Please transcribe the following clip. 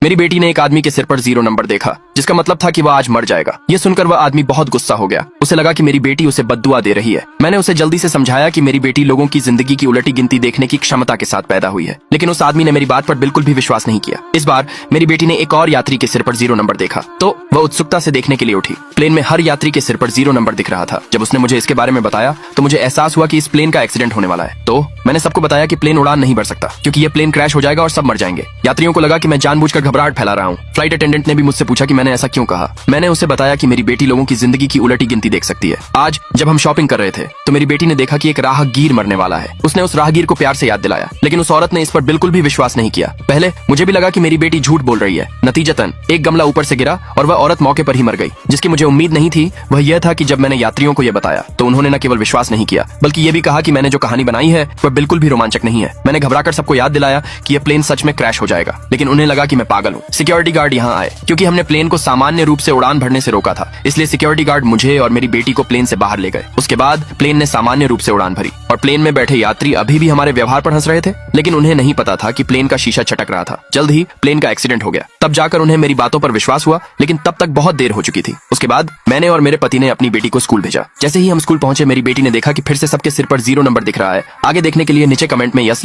मेरी बेटी ने एक आदमी के सिर पर 0 नंबर देखा, जिसका मतलब था कि वह आज मर जाएगा। ये सुनकर वह आदमी बहुत गुस्सा हो गया। उसे लगा कि मेरी बेटी उसे बद्दुआ दे रही है। मैंने उसे जल्दी से समझाया कि मेरी बेटी लोगों की जिंदगी की उलटी गिनती देखने की क्षमता के साथ पैदा हुई है, लेकिन उस आदमी ने मेरी बात पर बिल्कुल भी विश्वास नहीं किया। इस बार मेरी बेटी ने एक और यात्री के सिर पर 0 नंबर देखा तो वह उत्सुकता से देखने के लिए उठी। प्लेन में हर यात्री के सिर पर 0 नंबर दिख रहा था। जब उसने मुझे इसके बारे में बताया तो मुझे एहसास हुआ कि इस प्लेन का एक्सीडेंट होने वाला है। तो मैंने सबको बताया कि प्लेन उड़ान नहीं भर सकता, क्योंकि ये प्लेन क्रैश हो जाएगा और सब मर जाएंगे। यात्रियों को लगा कि मैं जानबूझकर घबराहट फैला रहा हूँ। फ्लाइट अटेंडेंट ने भी मुझसे पूछा कि मैंने ऐसा क्यों कहा। मैंने उसे बताया कि मेरी बेटी लोगों की जिंदगी की उलटी गिनती देख सकती है। आज जब हम शॉपिंग कर रहे थे तो मेरी बेटी ने देखा कि एक राहगीर मरने वाला है। उसने उस राहगीर को प्यार से याद दिलाया, लेकिन उस औरत ने इस पर बिल्कुल भी विश्वास नहीं किया। पहले मुझे भी लगा कि मेरी बेटी झूठ बोल रही है। नतीजतन एक गमला ऊपर से गिरा और वह औरत मौके पर ही मर गई। जिसकी मुझे उम्मीद नहीं थी वह यह था कि जब मैंने यात्रियों को यह बताया तो उन्होंने न केवल विश्वास नहीं किया, बल्कि ये भी कहा कि मैंने जो कहानी बनाई है वह बिल्कुल भी रोमांचक नहीं है। मैंने घबराकर सबको याद दिलाया कि यह प्लेन सच में क्रैश हो जाएगा, लेकिन उन्हें लगा कि मैं पागल हूँ। सिक्योरिटी गार्ड यहाँ आए, क्योंकि हमने प्लेन को सामान्य रूप से उड़ान भरने से रोका था। इसलिए सिक्योरिटी गार्ड मुझे और मेरी बेटी को प्लेन से बाहर ले गए। उसके बाद प्लेन ने सामान्य रूप से उड़ान भरी और प्लेन में बैठे यात्री अभी भी हमारे व्यवहार पर हंस रहे थे, लेकिन उन्हें नहीं पता था कि प्लेन का शीशा छटक रहा था। जल्द ही प्लेन का एक्सीडेंट हो गया। तब जाकर उन्हें मेरी बातों पर विश्वास हुआ, लेकिन तब तक बहुत देर हो चुकी थी। उसके बाद मैंने और मेरे पति ने अपनी बेटी को स्कूल भेजा। जैसे ही हम स्कूल पहुंचे मेरी बेटी ने देखा कि फिर से सबके सिर पर 0 नंबर दिख रहा है। आगे देखने के लिए नीचे कमेंट में यस